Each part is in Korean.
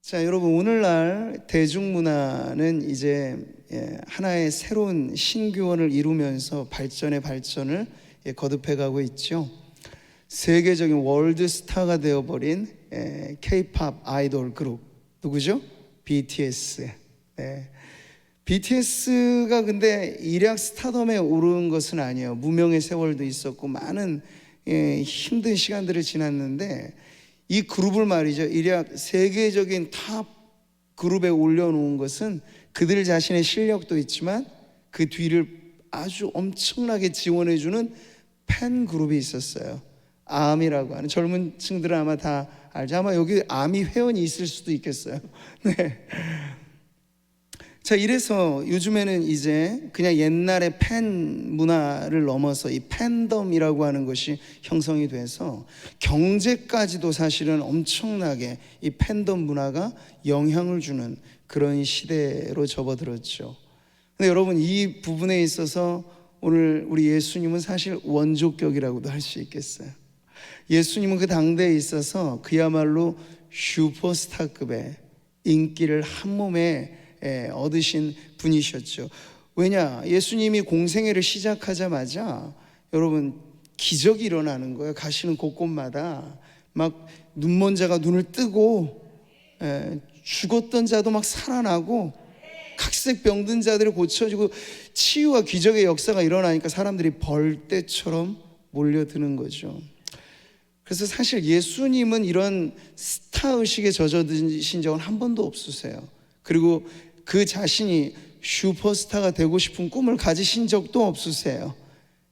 자, 여러분, 오늘날 대중문화는 이제 하나의 새로운 신규원을 이루면서 발전의 발전을 거듭해 가고 있죠. 세계적인 월드스타가 되어버린 K-팝 아이돌 그룹 누구죠? BTS. BTS가 근데 일약 스타덤에 오른 것은 아니에요. 무명의 세월도 있었고 많은 힘든 시간들을 지났는데, 이 그룹을 말이죠, 일약 세계적인 탑 그룹에 올려놓은 것은 그들 자신의 실력도 있지만 그 뒤를 아주 엄청나게 지원해주는 팬 그룹이 있었어요. 아미라고 하는, 젊은 층들은 아마 다 알죠. 아마 여기 아미 회원이 있을 수도 있겠어요. 네. 자, 이래서 요즘에는 이제 그냥 옛날의 팬 문화를 넘어서 이 팬덤이라고 하는 것이 형성이 돼서 경제까지도 사실은 엄청나게 이 팬덤 문화가 영향을 주는 그런 시대로 접어들었죠. 근데 여러분, 이 부분에 있어서 오늘 우리 예수님은 사실 원조격이라고도 할 수 있겠어요. 예수님은 그 당대에 있어서 그야말로 슈퍼스타급의 인기를 한 몸에 얻으신 분이셨죠. 왜냐? 예수님이 공생애를 시작하자마자 여러분 기적이 일어나는 거예요. 가시는 곳곳마다 막 눈먼 자가 눈을 뜨고, 죽었던 자도 막 살아나고, 각색 병든 자들이 고쳐지고, 치유와 기적의 역사가 일어나니까 사람들이 벌떼처럼 몰려드는 거죠. 그래서 사실 예수님은 이런 스타의식에 젖어드신 적은 한 번도 없으세요. 그리고 그 자신이 슈퍼스타가 되고 싶은 꿈을 가지신 적도 없으세요.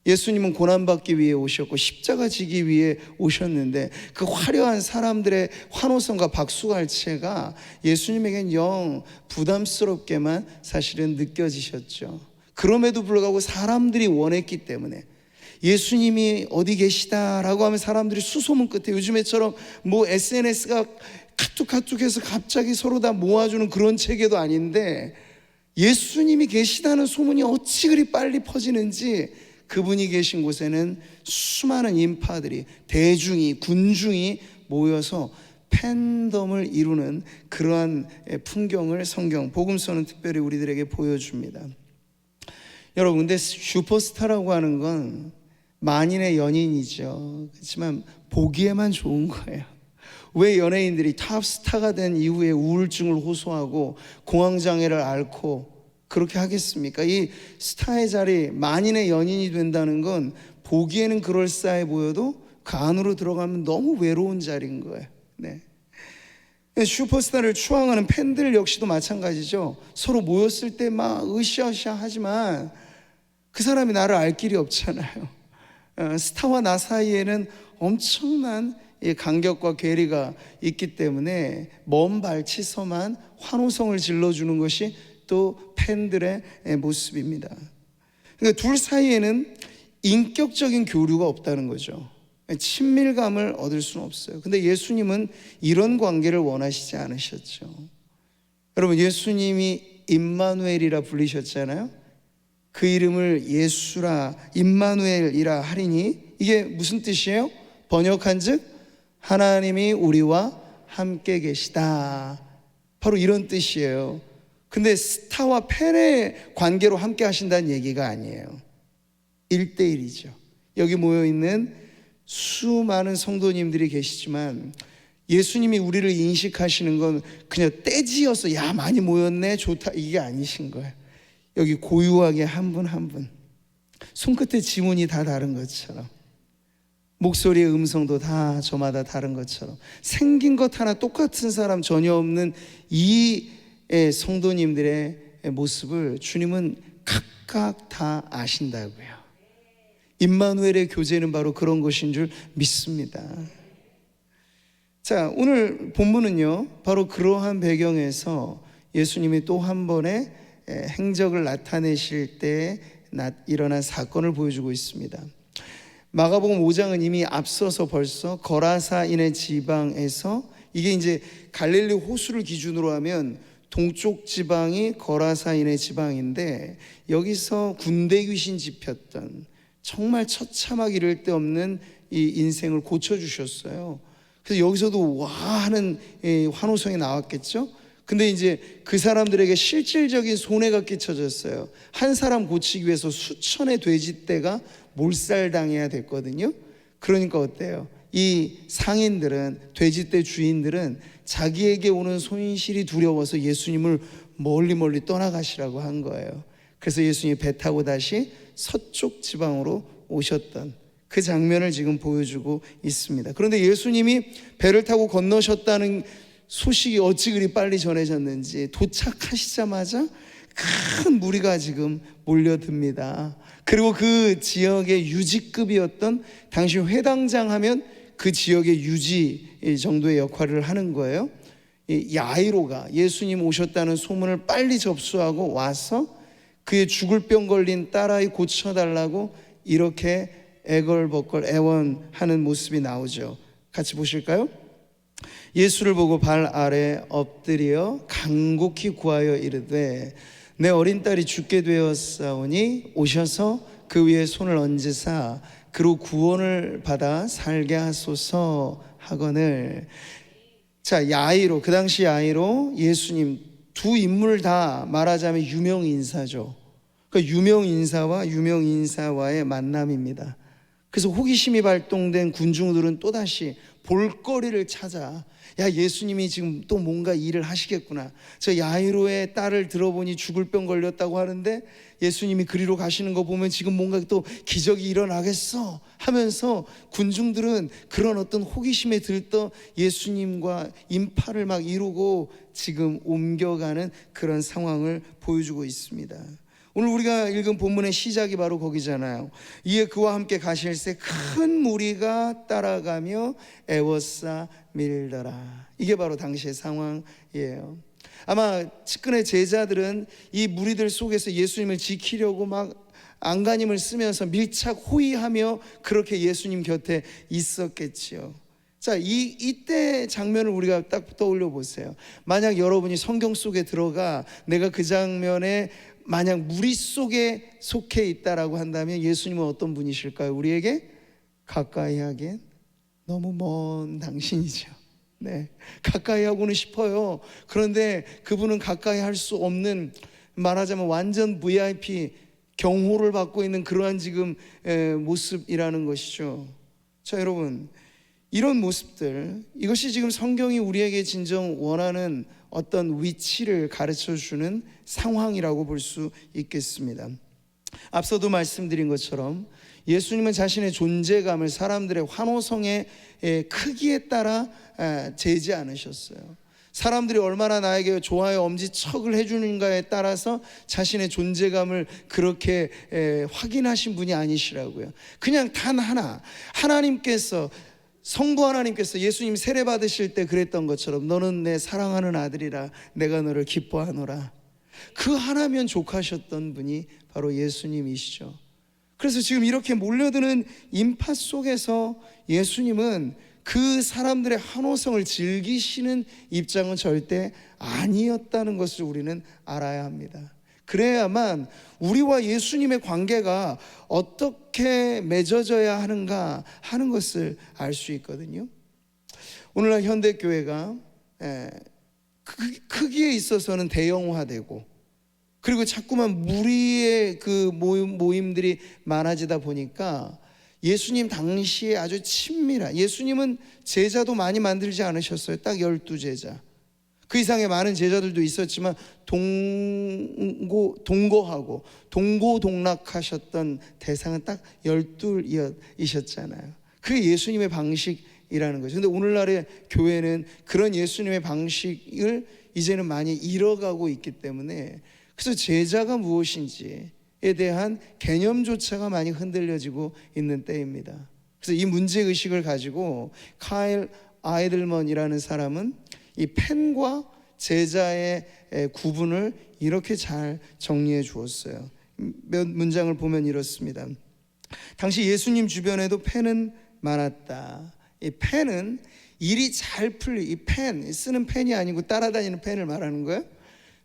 예수님은 고난받기 위해 오셨고 십자가 지기 위해 오셨는데, 그 화려한 사람들의 환호성과 박수갈채가 예수님에겐 영 부담스럽게만 사실은 느껴지셨죠. 그럼에도 불구하고 사람들이 원했기 때문에, 예수님이 어디 계시다라고 하면 사람들이 수소문 끝에, 요즘에처럼 뭐 SNS가 카툭카툭해서 갑자기 서로 다 모아주는 그런 체계도 아닌데, 예수님이 계시다는 소문이 어찌 그리 빨리 퍼지는지 그분이 계신 곳에는 수많은 인파들이, 대중이, 군중이 모여서 팬덤을 이루는 그러한 풍경을 성경, 복음서는 특별히 우리들에게 보여줍니다. 여러분, 근데 슈퍼스타라고 하는 건 만인의 연인이죠. 그렇지만 보기에만 좋은 거예요. 왜 연예인들이 탑스타가 된 이후에 우울증을 호소하고 공황장애를 앓고 그렇게 하겠습니까? 이 스타의 자리, 만인의 연인이 된다는 건 보기에는 그럴싸해 보여도 그 안으로 들어가면 너무 외로운 자리인 거예요. 네. 슈퍼스타를 추앙하는 팬들 역시도 마찬가지죠. 서로 모였을 때 막 으쌰으쌰 하지만 그 사람이 나를 알 길이 없잖아요. 스타와 나 사이에는 엄청난 간격과 괴리가 있기 때문에 먼 발치서만 환호성을 질러주는 것이 또 팬들의 모습입니다. 그러니까 둘 사이에는 인격적인 교류가 없다는 거죠. 친밀감을 얻을 수는 없어요. 근데 예수님은 이런 관계를 원하시지 않으셨죠. 여러분, 예수님이 임마누엘이라 불리셨잖아요. 그 이름을 예수라, 임마누엘이라 하리니 이게 무슨 뜻이에요? 번역한즉 하나님이 우리와 함께 계시다, 바로 이런 뜻이에요. 근데 스타와 팬의 관계로 함께 하신다는 얘기가 아니에요. 1대1이죠. 여기 모여있는 수많은 성도님들이 계시지만 예수님이 우리를 인식하시는 건 그냥 떼지어서 야 많이 모였네 좋다 이게 아니신 거예요. 여기 고유하게 한 분 한 분, 손끝의 지문이 다 다른 것처럼, 목소리의 음성도 다 저마다 다른 것처럼, 생긴 것 하나 똑같은 사람 전혀 없는 이 성도님들의 모습을 주님은 각각 다 아신다고요. 임마누엘의 교제는 바로 그런 것인 줄 믿습니다. 자, 오늘 본문은요, 바로 그러한 배경에서 예수님이 또 한 번의 행적을 나타내실 때 일어난 사건을 보여주고 있습니다. 마가복음 5장은 이미 앞서서 벌써 거라사인의 지방에서, 이게 이제 갈릴리 호수를 기준으로 하면 동쪽 지방이 거라사인의 지방인데, 여기서 군대 귀신 집혔던 정말 처참하기 이를 데 없는 이 인생을 고쳐주셨어요. 그래서 여기서도 와 하는 환호성이 나왔겠죠. 근데 이제 그 사람들에게 실질적인 손해가 끼쳐졌어요. 한 사람 고치기 위해서 수천의 돼지떼가 몰살당해야 됐거든요. 그러니까 어때요? 이 상인들은, 돼지떼 주인들은 자기에게 오는 손실이 두려워서 예수님을 멀리 떠나가시라고 한 거예요. 그래서 예수님이 배 타고 다시 서쪽 지방으로 오셨던 그 장면을 지금 보여주고 있습니다. 그런데 예수님이 배를 타고 건너셨다는 소식이 어찌 그리 빨리 전해졌는지 도착하시자마자 큰 무리가 지금 몰려듭니다. 그리고 그 지역의 유지급이었던, 당시 회당장 하면 그 지역의 유지 정도의 역할을 하는 거예요. 야이로가 예수님 오셨다는 소문을 빨리 접수하고 와서 그의 죽을 병 걸린 딸아이 고쳐달라고 이렇게 애걸복걸 애원하는 모습이 나오죠. 같이 보실까요? 예수를 보고 발 아래 엎드려 간곡히 구하여 이르되 내 어린 딸이 죽게 되었사오니 오셔서 그 위에 손을 얹으사 그로 구원을 받아 살게 하소서 하거늘. 자, 야이로, 그 당시 야이로 예수님 두 인물 다 말하자면 유명 인사죠. 그러니까 유명 인사와 유명 인사와의 만남입니다. 그래서 호기심이 발동된 군중들은 또다시 볼거리를 찾아, 야, 예수님이 지금 또 뭔가 일을 하시겠구나. 저 야이로의 딸을 들어보니 죽을 병 걸렸다고 하는데 예수님이 그리로 가시는 거 보면 지금 뭔가 또 기적이 일어나겠어 하면서 군중들은 그런 어떤 호기심에 들떠 예수님과 인파를 막 이루고 지금 옮겨가는 그런 상황을 보여주고 있습니다. 오늘 우리가 읽은 본문의 시작이 바로 거기잖아요. 이에 그와 함께 가실새 큰 무리가 따라가며 애워싸 밀더라. 이게 바로 당시의 상황이에요. 아마 측근의 제자들은 이 무리들 속에서 예수님을 지키려고 막 안간힘을 쓰면서 밀착 호위하며 그렇게 예수님 곁에 있었겠지요. 자, 이때 장면을 우리가 딱 떠올려 보세요. 만약 여러분이 성경 속에 들어가 내가 그 장면에 만약 무리 속에 속해 있다라고 한다면 예수님은 어떤 분이실까요? 우리에게 가까이 하기엔 너무 먼 당신이죠. 네, 가까이 하고는 싶어요. 그런데 그분은 가까이 할 수 없는, 말하자면 완전 VIP 경호를 받고 있는 그러한 지금 모습이라는 것이죠. 자, 여러분, 이런 모습들, 이것이 지금 성경이 우리에게 진정 원하는 어떤 위치를 가르쳐주는 상황이라고 볼 수 있겠습니다. 앞서도 말씀드린 것처럼 예수님은 자신의 존재감을 사람들의 환호성의 크기에 따라 재지 않으셨어요. 사람들이 얼마나 나에게 좋아요 엄지척을 해주는가에 따라서 자신의 존재감을 그렇게 확인하신 분이 아니시라고요. 그냥 단 하나, 하나님께서, 성부 하나님께서 예수님 세례 받으실 때 그랬던 것처럼 너는 내 사랑하는 아들이라 내가 너를 기뻐하노라, 그 하나면 족하셨던 분이 바로 예수님이시죠. 그래서 지금 이렇게 몰려드는 인파 속에서 예수님은 그 사람들의 환호성을 즐기시는 입장은 절대 아니었다는 것을 우리는 알아야 합니다. 그래야만 우리와 예수님의 관계가 어떻게 맺어져야 하는가 하는 것을 알 수 있거든요. 오늘날 현대교회가 크기에 있어서는 대형화되고, 그리고 자꾸만 무리의 그 모임들이 많아지다 보니까 예수님 당시에 아주 친밀한, 예수님은 제자도 많이 만들지 않으셨어요. 딱 12제자. 그 이상의 많은 제자들도 있었지만 동거하고 동고동락하셨던 대상은 딱 12이셨잖아요. 그게 예수님의 방식이라는 거죠. 근데 오늘날의 교회는 그런 예수님의 방식을 이제는 많이 잃어가고 있기 때문에, 그래서 제자가 무엇인지에 대한 개념조차가 많이 흔들려지고 있는 때입니다. 그래서 이 문제의식을 가지고 카일 아이들먼이라는 사람은 이 팬과 제자의 구분을 이렇게 잘 정리해 주었어요. 몇 문장을 보면 이렇습니다. 당시 예수님 주변에도 팬은 많았다. 이 팬은 일이 잘 풀리, 이 팬, 쓰는 팬이 아니고 따라다니는 팬을 말하는 거예요.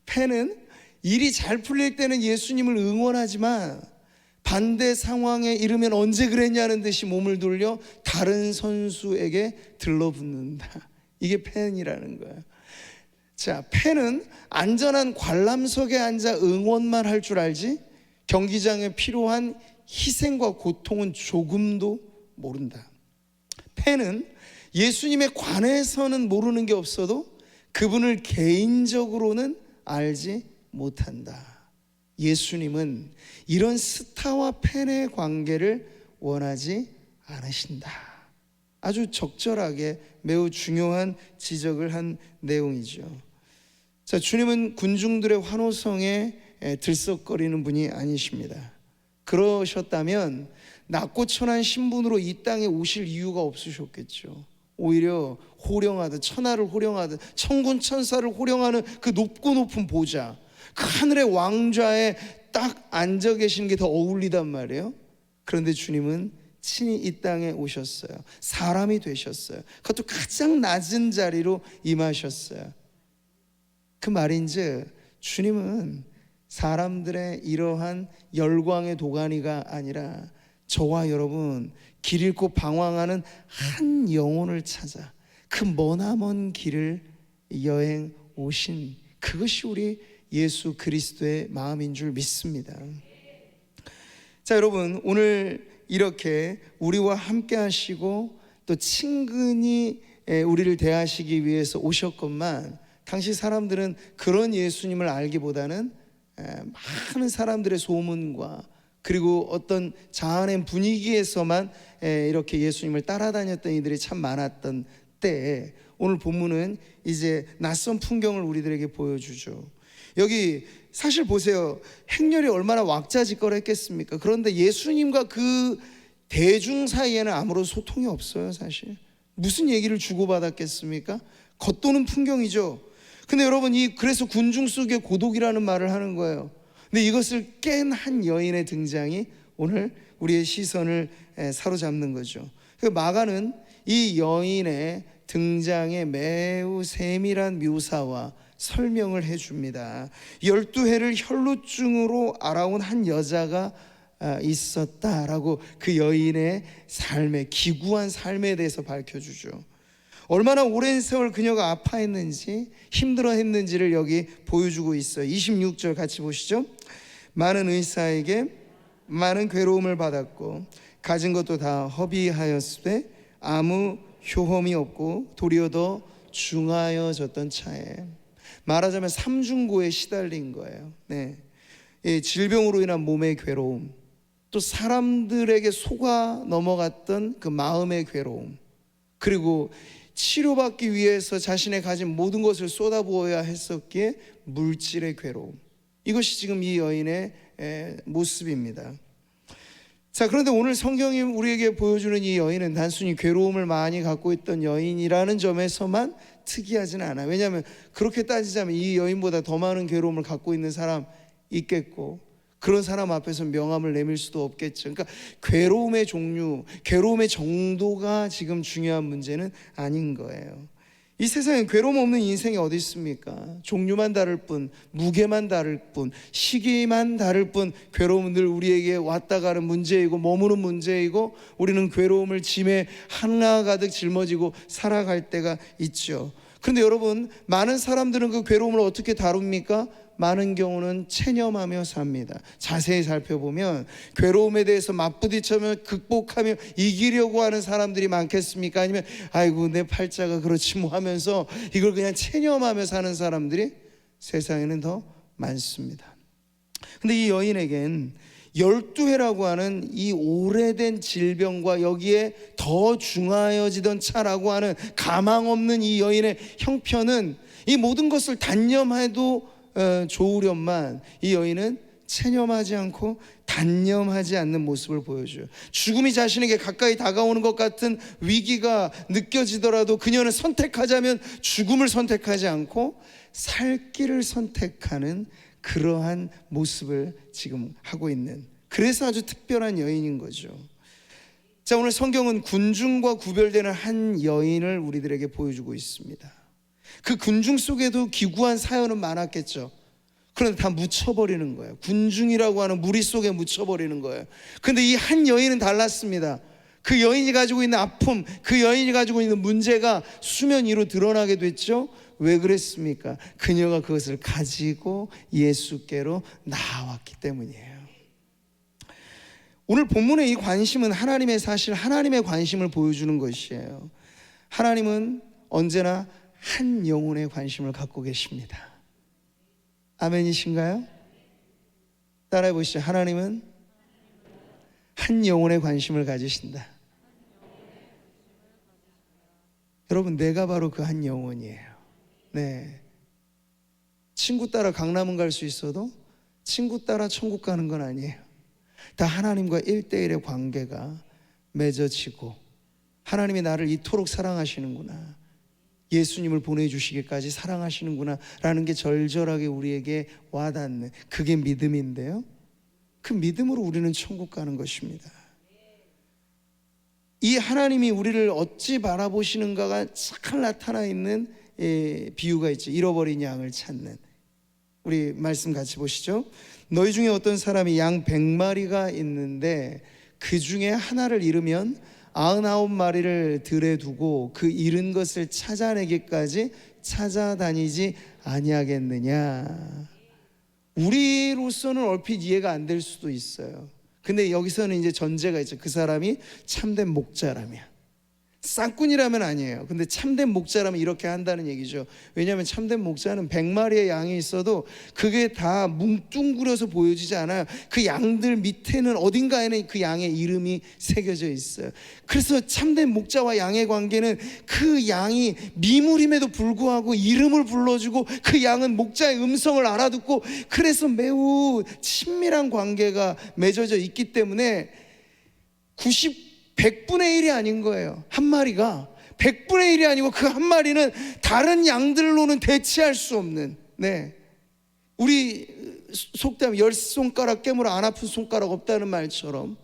팬은 일이 잘 풀릴 때는 예수님을 응원하지만 반대 상황에 이르면 언제 그랬냐는 듯이 몸을 돌려 다른 선수에게 들러붙는다. 이게 팬이라는 거예요. 자, 팬은 안전한 관람석에 앉아 응원만 할 줄 알지 경기장에 필요한 희생과 고통은 조금도 모른다. 팬은 예수님에 관해서는 모르는 게 없어도 그분을 개인적으로는 알지 못한다. 예수님은 이런 스타와 팬의 관계를 원하지 않으신다. 아주 적절하게 매우 중요한 지적을 한 내용이죠. 자, 주님은 군중들의 환호성에 들썩거리는 분이 아니십니다. 그러셨다면 낮고 천한 신분으로 이 땅에 오실 이유가 없으셨겠죠. 오히려 호령하듯, 천하를 호령하듯, 천군 천사를 호령하는 그 높고 높은 보좌, 그 하늘의 왕좌에 딱 앉아 계시는 게 더 어울리단 말이에요. 그런데 주님은 친히 이 땅에 오셨어요. 사람이 되셨어요. 그것도 가장 낮은 자리로 임하셨어요. 그 말인즉 주님은 사람들의 이러한 열광의 도가니가 아니라 저와 여러분 길 잃고 방황하는 한 영혼을 찾아 그 머나먼 길을 여행 오신, 그것이 우리 예수 그리스도의 마음인 줄 믿습니다. 자, 여러분, 오늘 이렇게 우리와 함께 하시고 또 친근히 우리를 대하시기 위해서 오셨건만, 당시 사람들은 그런 예수님을 알기보다는 많은 사람들의 소문과 그리고 어떤 자아낸 분위기에서만 이렇게 예수님을 따라다녔던 이들이 참 많았던 때에 오늘 본문은 이제 낯선 풍경을 우리들에게 보여주죠. 여기 사실 보세요. 행렬이 얼마나 왁자지껄했겠습니까? 그런데 예수님과 그 대중 사이에는 아무런 소통이 없어요. 사실 무슨 얘기를 주고받았겠습니까? 겉도는 풍경이죠. 근데 여러분, 그래서 군중 속의 고독이라는 말을 하는 거예요. 근데 이것을 깬 한 여인의 등장이 오늘 우리의 시선을 사로잡는 거죠. 마가는 이 여인의 등장에 매우 세밀한 묘사와 설명을 해줍니다. 12해를 혈루증으로 알아온 한 여자가 있었다라고 그 여인의 삶의 기구한 삶에 대해서 밝혀주죠. 얼마나 오랜 세월 그녀가 아파했는지 힘들어했는지를 여기 보여주고 있어요. 26절 같이 보시죠. 많은 의사에게 많은 괴로움을 받았고 가진 것도 다 허비하였으되 아무 효험이 없고 도리어 더 중하여졌던 차에, 말하자면 삼중고에 시달린 거예요. 질병으로 인한 몸의 괴로움, 또 사람들에게 속아 넘어갔던 그 마음의 괴로움, 그리고 치료받기 위해서 자신의 가진 모든 것을 쏟아부어야 했었기에 물질의 괴로움, 이것이 지금 이 여인의 모습입니다. 자, 그런데 오늘 성경이 우리에게 보여주는 이 여인은 단순히 괴로움을 많이 갖고 있던 여인이라는 점에서만 특이하지는 않아요. 왜냐하면 그렇게 따지자면 이 여인보다 더 많은 괴로움을 갖고 있는 사람 있겠고, 그런 사람 앞에서 명함을 내밀 수도 없겠죠. 그러니까 괴로움의 종류, 괴로움의 정도가 지금 중요한 문제는 아닌 거예요. 이 세상에 괴로움 없는 인생이 어디 있습니까? 종류만 다를 뿐, 무게만 다를 뿐, 시기만 다를 뿐, 괴로움은 늘 우리에게 왔다 가는 문제이고 머무는 문제이고, 우리는 괴로움을 짐에 하나가득 짊어지고 살아갈 때가 있죠. 그런데 여러분, 많은 사람들은 그 괴로움을 어떻게 다룹니까? 많은 경우는 체념하며 삽니다. 자세히 살펴보면 괴로움에 대해서 맞부딪혀며 극복하며 이기려고 하는 사람들이 많겠습니까? 아니면 아이고 내 팔자가 그렇지 뭐 하면서 이걸 그냥 체념하며 사는 사람들이 세상에는 더 많습니다. 근데 이 여인에겐 12해라고 하는 이 오래된 질병과 여기에 더 중하여지던 차라고 하는 가망 없는 이 여인의 형편은 이 모든 것을 단념해도 좋으련만 이 여인은 체념하지 않고 단념하지 않는 모습을 보여줘요. 죽음이 자신에게 가까이 다가오는 것 같은 위기가 느껴지더라도 그녀는 선택하자면 죽음을 선택하지 않고 살 길을 선택하는 그러한 모습을 지금 하고 있는, 그래서 아주 특별한 여인인 거죠. 자, 오늘 성경은 군중과 구별되는 한 여인을 우리들에게 보여주고 있습니다. 그 군중 속에도 기구한 사연은 많았겠죠. 그런데 다 묻혀버리는 거예요. 군중이라고 하는 무리 속에 묻혀버리는 거예요. 근데 이 한 여인은 달랐습니다. 그 여인이 가지고 있는 아픔, 그 여인이 가지고 있는 문제가 수면 위로 드러나게 됐죠. 왜 그랬습니까? 그녀가 그것을 가지고 예수께로 나왔기 때문이에요. 오늘 본문의 이 관심은 하나님의 사실, 하나님의 관심을 보여주는 것이에요. 하나님은 언제나 한 영혼에 관심을 갖고 계십니다. 아멘이신가요? 따라해 보시죠. 하나님은 한 영혼에 관심을 가지신다. 여러분, 내가 바로 그 한 영혼이에요. 네. 친구 따라 강남은 갈 수 있어도 친구 따라 천국 가는 건 아니에요. 다 하나님과 1대1의 관계가 맺어지고 하나님이 나를 이토록 사랑하시는구나, 예수님을 보내주시기까지 사랑하시는구나 라는 게 절절하게 우리에게 와닿는, 그게 믿음인데요, 그 믿음으로 우리는 천국 가는 것입니다. 이 하나님이 우리를 어찌 바라보시는가가 잘 나타나 있는 비유가 있죠. 잃어버린 양을 찾는. 우리 말씀 같이 보시죠. 너희 중에 어떤 사람이 양 100마리가 있는데 그 중에 하나를 잃으면 99마리를 들에 두고 그 잃은 것을 찾아내기까지 찾아다니지 아니하겠느냐. 우리로서는 얼핏 이해가 안 될 수도 있어요. 근데 여기서는 이제 전제가 있죠. 그 사람이 참된 목자라면. 쌍꾼이라면 아니에요. 근데 참된 목자라면 이렇게 한다는 얘기죠. 왜냐하면 참된 목자는 100마리의 양이 있어도 그게 다 뭉뚱그려서 보여지지 않아요. 그 양들 밑에는 어딘가에는 그 양의 이름이 새겨져 있어요. 그래서 참된 목자와 양의 관계는 그 양이 미물임에도 불구하고 이름을 불러주고 그 양은 목자의 음성을 알아듣고 그래서 매우 친밀한 관계가 맺어져 있기 때문에 100분의 1이 아닌 거예요. 한 마리가 100분의 1이 아니고 그 한 마리는 다른 양들로는 대체할 수 없는, 네, 우리 속담 10손가락 깨물어 안 아픈 손가락 없다는 말처럼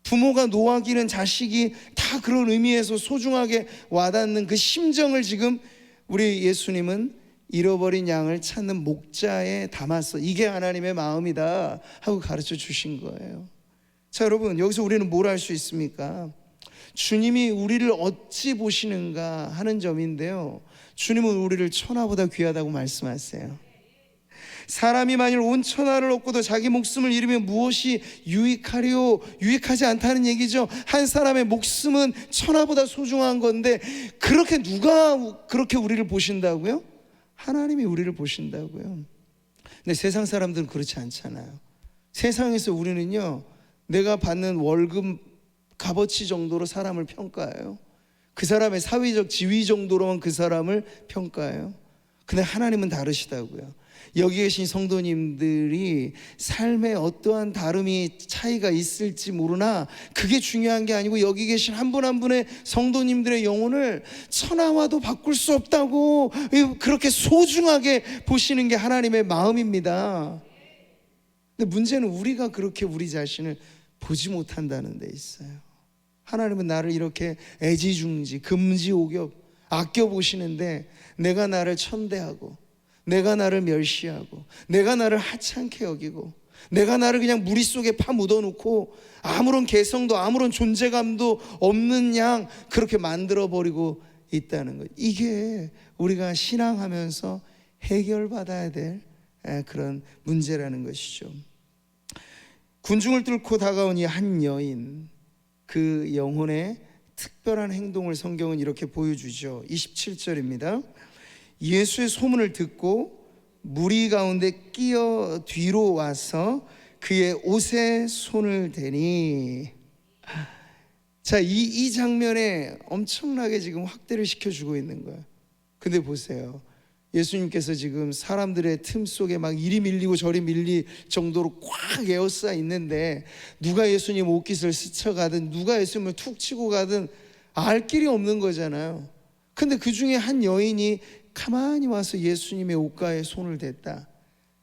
부모가 노하기는 자식이 다 그런 의미에서 소중하게 와닿는 그 심정을 지금 우리 예수님은 잃어버린 양을 찾는 목자에 담아서 이게 하나님의 마음이다 하고 가르쳐 주신 거예요. 자, 여러분, 여기서 우리는 뭘 알 수 있습니까? 주님이 우리를 어찌 보시는가 하는 점인데요, 주님은 우리를 천하보다 귀하다고 말씀하세요. 사람이 만일 온 천하를 얻고도 자기 목숨을 잃으면 무엇이 유익하리요? 유익하지 않다는 얘기죠. 한 사람의 목숨은 천하보다 소중한 건데 그렇게 누가 그렇게 우리를 보신다고요? 하나님이 우리를 보신다고요. 근데 세상 사람들은 그렇지 않잖아요. 세상에서 우리는요, 내가 받는 월급 값어치 정도로 사람을 평가해요. 그 사람의 사회적 지위 정도로만 그 사람을 평가해요. 근데 하나님은 다르시다고요. 여기 계신 성도님들이 삶에 어떠한 다름이 차이가 있을지 모르나 그게 중요한 게 아니고 여기 계신 한 분 한 분의 성도님들의 영혼을 천하와도 바꿀 수 없다고 그렇게 소중하게 보시는 게 하나님의 마음입니다. 근데 문제는 우리가 그렇게 우리 자신을 보지 못한다는 데 있어요. 하나님은 나를 이렇게 애지중지, 금지옥엽 아껴보시는데 내가 나를 천대하고 내가 나를 멸시하고 내가 나를 하찮게 여기고 내가 나를 그냥 무리 속에 파 묻어놓고 아무런 개성도 아무런 존재감도 없는 양 그렇게 만들어버리고 있다는 것, 이게 우리가 신앙하면서 해결받아야 될 그런 문제라는 것이죠. 군중을 뚫고 다가온 이 한 여인, 그 영혼의 특별한 행동을 성경은 이렇게 보여주죠. 27절입니다. 예수의 소문을 듣고 무리 가운데 끼어 뒤로 와서 그의 옷에 손을 대니. 자, 이 장면에 엄청나게 지금 확대를 시켜주고 있는 거예요. 근데 보세요, 예수님께서 지금 사람들의 틈 속에 막 이리 밀리고 저리 밀릴 정도로 꽉 에워싸 있는데 누가 예수님 옷깃을 스쳐가든 누가 예수님을 툭 치고 가든 알 길이 없는 거잖아요. 근데 그 중에 한 여인이 가만히 와서 예수님의 옷가에 손을 댔다.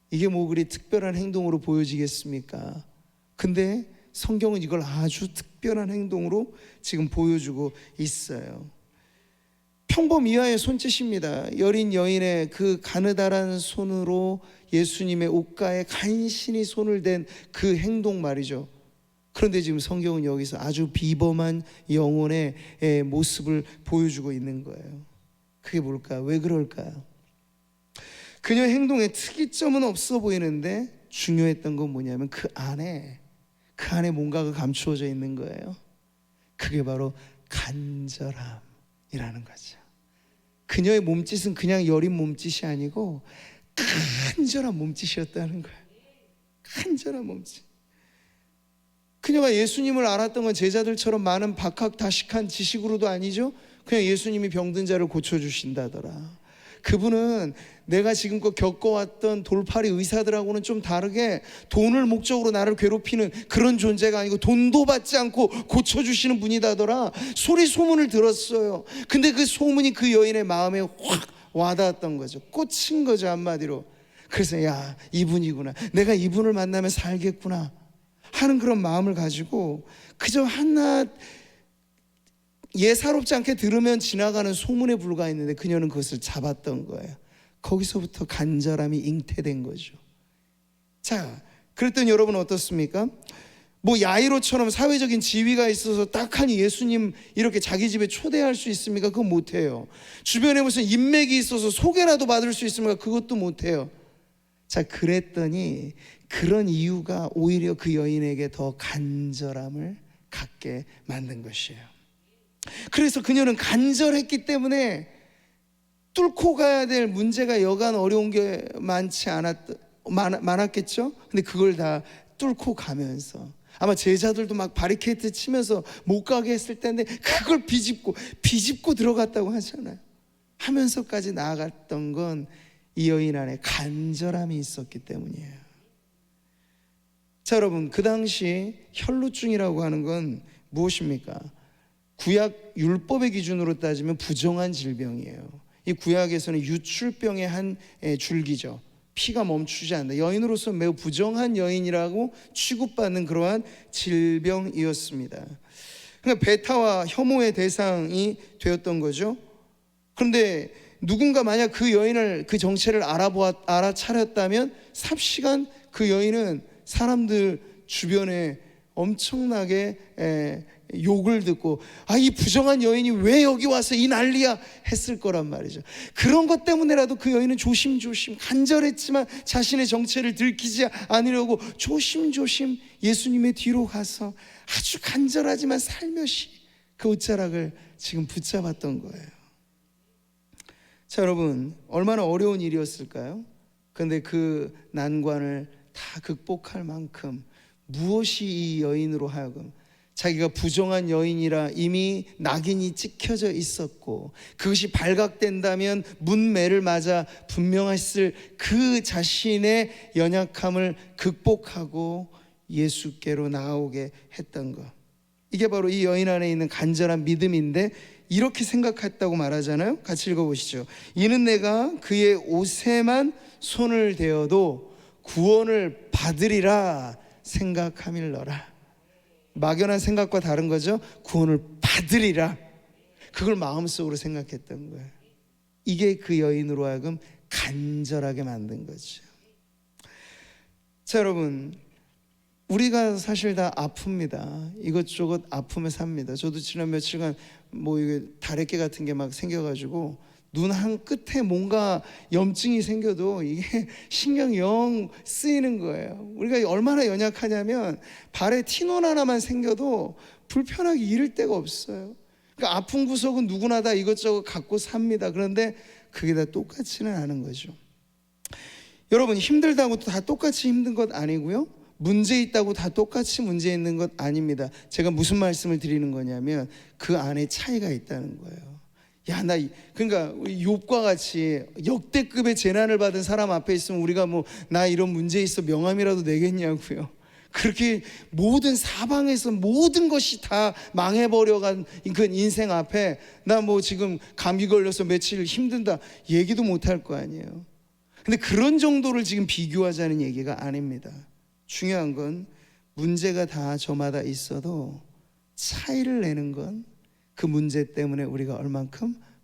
이게 뭐 그리 특별한 행동으로 보여지겠습니까? 근데 성경은 이걸 아주 특별한 행동으로 지금 보여주고 있어요. 평범 이하의 손짓입니다. 여린 여인의 그 가느다란 손으로 예수님의 옷가에 간신히 손을 댄 그 행동 말이죠. 그런데 지금 성경은 여기서 아주 비범한 영혼의 모습을 보여주고 있는 거예요. 그게 뭘까요? 왜 그럴까요? 그녀의 행동에 특이점은 없어 보이는데 중요했던 건 뭐냐면 그 안에 뭔가가 감추어져 있는 거예요. 그게 바로 간절함이라는 거죠. 그녀의 몸짓은 그냥 여린 몸짓이 아니고 간절한 몸짓이었다는 거예요. 간절한 몸짓. 그녀가 예수님을 알았던 건 제자들처럼 많은 박학다식한 지식으로도 아니죠. 그냥 예수님이 병든 자를 고쳐주신다더라. 그분은 내가 지금껏 겪어왔던 돌팔이 의사들하고는 좀 다르게 돈을 목적으로 나를 괴롭히는 그런 존재가 아니고 돈도 받지 않고 고쳐주시는 분이다더라. 소리 소문을 들었어요. 근데 그 소문이 그 여인의 마음에 확 와닿았던 거죠. 꽂힌 거죠, 한마디로. 그래서 야, 이분이구나, 내가 이분을 만나면 살겠구나 하는 그런 마음을 가지고 그저 하나 예사롭지 않게 들으면 지나가는 소문에 불과했는데 그녀는 그것을 잡았던 거예요. 거기서부터 간절함이 잉태된 거죠. 자, 그랬더니 여러분 어떻습니까? 뭐 야이로처럼 사회적인 지위가 있어서 딱하니 예수님 이렇게 자기 집에 초대할 수 있습니까? 그건 못해요. 주변에 무슨 인맥이 있어서 소개라도 받을 수 있습니까? 그것도 못해요. 자, 그랬더니 그런 이유가 오히려 그 여인에게 더 간절함을 갖게 만든 것이에요. 그래서 그녀는 간절했기 때문에 뚫고 가야 될 문제가 여간 어려운 게 많았겠죠. 근데 그걸 다 뚫고 가면서 아마 제자들도 막 바리케이트 치면서 못 가게 했을 텐데 그걸 비집고 들어갔다고 하잖아요. 하면서까지 나아갔던 건 이 여인 안에 간절함이 있었기 때문이에요. 자, 여러분, 그 당시 혈루증이라고 하는 건 무엇입니까? 구약 율법의 기준으로 따지면 부정한 질병이에요. 이 구약에서는 유출병의 한 줄기죠. 피가 멈추지 않는다. 여인으로서 매우 부정한 여인이라고 취급받는 그러한 질병이었습니다. 그러니까 배타와 혐오의 대상이 되었던 거죠. 그런데 누군가 만약 그 여인을, 그 정체를 알아차렸다면 삽시간 그 여인은 사람들 주변에 엄청나게 욕을 듣고 이 부정한 여인이 왜 여기 와서 이 난리야 했을 거란 말이죠. 그런 것 때문에라도 그 여인은 조심조심, 간절했지만 자신의 정체를 들키지 않으려고 조심조심 예수님의 뒤로 가서 아주 간절하지만 살며시 그 옷자락을 지금 붙잡았던 거예요. 자, 여러분, 얼마나 어려운 일이었을까요? 그런데 그 난관을 다 극복할 만큼 무엇이 이 여인으로 하여금 자기가 부정한 여인이라 이미 낙인이 찍혀져 있었고 그것이 발각된다면 문매를 맞아 분명했을 그 자신의 연약함을 극복하고 예수께로 나아오게 했던 것, 이게 바로 이 여인 안에 있는 간절한 믿음인데 이렇게 생각했다고 말하잖아요. 같이 읽어보시죠. 이는 내가 그의 옷에만 손을 대어도 구원을 받으리라 생각함일러라. 막연한 생각과 다른 거죠. 구원을 받으리라, 그걸 마음속으로 생각했던 거예요. 이게 그 여인으로 하여금 간절하게 만든 거죠. 자, 여러분, 우리가 사실 다 아픕니다. 이것저것 아픔에 삽니다. 저도 지난 며칠간 이게 다래끼 같은 게 막 생겨가지고 눈 한 끝에 뭔가 염증이 생겨도 이게 신경 영 쓰이는 거예요. 우리가 얼마나 연약하냐면 발에 티눈 하나만 생겨도 불편하게 이를 데가 없어요. 그러니까 아픈 구석은 누구나 다 이것저것 갖고 삽니다. 그런데 그게 다 똑같지는 않은 거죠. 여러분, 힘들다고 다 똑같이 힘든 것 아니고요, 문제 있다고 다 똑같이 문제 있는 것 아닙니다. 제가 무슨 말씀을 드리는 거냐면 그 안에 차이가 있다는 거예요. 그러니까 우리 욥과 같이 역대급의 재난을 받은 사람 앞에 있으면 우리가 나 이런 문제 있어 명함이라도 내겠냐고요. 그렇게 모든 사방에서 모든 것이 다 망해버려간 그 인생 앞에 나 지금 감기 걸려서 며칠 힘든다 얘기도 못할 거 아니에요. 근데 그런 정도를 지금 비교하자는 얘기가 아닙니다. 중요한 건 문제가 다 저마다 있어도 차이를 내는 건 그 문제 때문에 우리가 얼만큼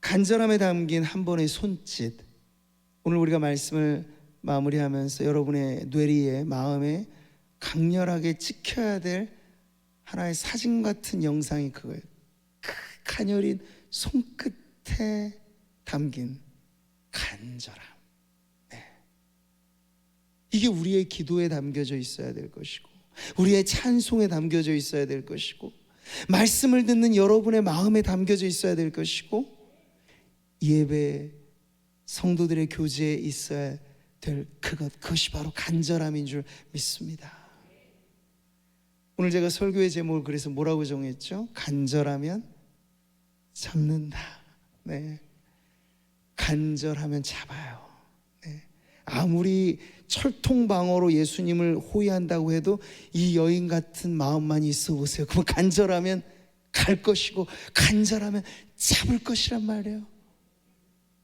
간절함에 담긴 한 번의 손짓. 오늘 우리가 말씀을 마무리하면서 여러분의 뇌리에, 마음에 강렬하게 찍혀야 될 하나의 사진 같은 영상이 그거예요. 그 가녀린 손끝에 담긴 간절함. 네. 이게 우리의 기도에 담겨져 있어야 될 것이고, 우리의 찬송에 담겨져 있어야 될 것이고, 말씀을 듣는 여러분의 마음에 담겨져 있어야 될 것이고, 예배 성도들의 교제에 있어야 될 그것이 바로 간절함인 줄 믿습니다. 오늘 제가 설교의 제목을 그래서 뭐라고 정했죠? 간절하면 잡는다. 네. 간절하면 잡아요. 네. 아무리 철통방어로 예수님을 호위한다고 해도 이 여인 같은 마음만 있어 보세요. 그럼 간절하면 갈 것이고, 간절하면 잡을 것이란 말이에요.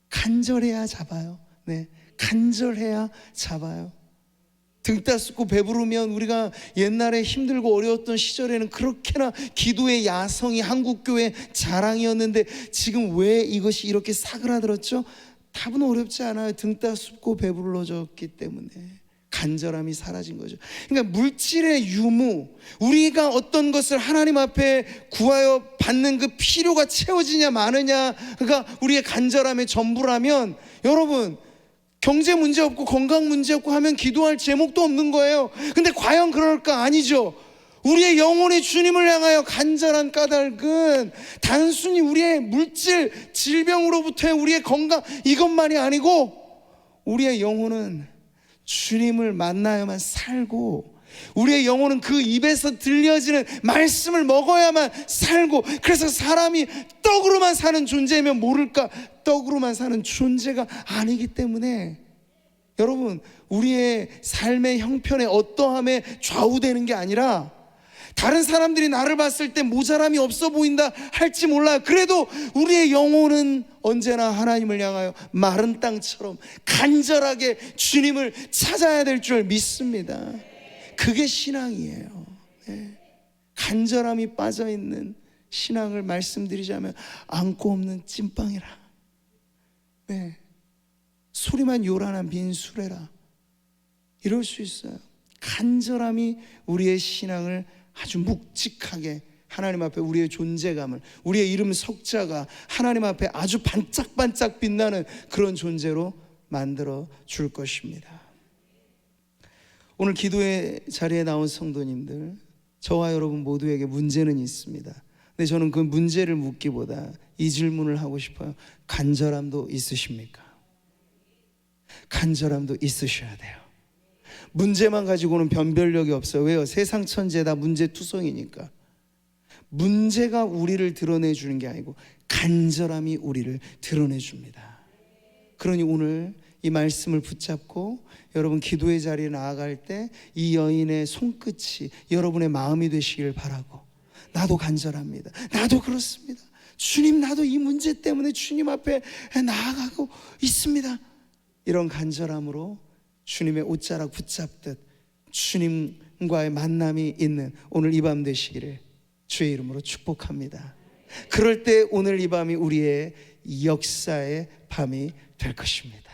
간절해야 잡아요. 네. 간절해야 잡아요. 등 따숩고 배부르면, 우리가 옛날에 힘들고 어려웠던 시절에는 그렇게나 기도의 야성이 한국교회 자랑이었는데, 지금 왜 이것이 이렇게 사그라들었죠? 답은 어렵지 않아요. 등 따숩고 배불러졌기 때문에 간절함이 사라진 거죠. 그러니까 물질의 유무, 우리가 어떤 것을 하나님 앞에 구하여 받는 그 필요가 채워지냐 마느냐가 우리의 간절함의 전부라면, 여러분, 경제 문제 없고 건강 문제 없고 하면 기도할 제목도 없는 거예요. 근데 과연 그럴까? 아니죠. 우리의 영혼이 주님을 향하여 간절한 까닭은 단순히 우리의 물질, 질병으로부터의 우리의 건강, 이것만이 아니고, 우리의 영혼은 주님을 만나야만 살고, 우리의 영혼은 그 입에서 들려지는 말씀을 먹어야만 살고, 그래서 사람이 떡으로만 사는 존재면 모를까? 떡으로만 사는 존재가 아니기 때문에, 여러분, 우리의 삶의 형편의 어떠함에 좌우되는 게 아니라, 다른 사람들이 나를 봤을 때 모자람이 없어 보인다 할지 몰라요. 그래도 우리의 영혼은 언제나 하나님을 향하여 마른 땅처럼 간절하게 주님을 찾아야 될 줄 믿습니다. 그게 신앙이에요. 네. 간절함이 빠져있는 신앙을 말씀드리자면 안고 없는 찐빵이라, 네. 소리만 요란한 빈 수레라, 이럴 수 있어요. 간절함이 우리의 신앙을 아주 묵직하게, 하나님 앞에 우리의 존재감을, 우리의 이름 석자가 하나님 앞에 아주 반짝반짝 빛나는 그런 존재로 만들어 줄 것입니다. 오늘 기도의 자리에 나온 성도님들, 저와 여러분 모두에게 문제는 있습니다. 근데 저는 그 문제를 묻기보다 이 질문을 하고 싶어요. 간절함도 있으십니까? 간절함도 있으셔야 돼요. 문제만 가지고는 변별력이 없어요. 왜요? 세상 천재 다 문제투성이니까. 문제가 우리를 드러내주는 게 아니고 간절함이 우리를 드러내줍니다. 그러니 오늘 이 말씀을 붙잡고 여러분 기도의 자리에 나아갈 때 이 여인의 손끝이 여러분의 마음이 되시길 바라고, 나도 간절합니다, 나도 그렇습니다, 주님 나도 이 문제 때문에 주님 앞에 나아가고 있습니다, 이런 간절함으로 주님의 옷자락 붙잡듯 주님과의 만남이 있는 오늘 이 밤 되시기를 주의 이름으로 축복합니다. 그럴 때 오늘 이 밤이 우리의 역사의 밤이 될 것입니다.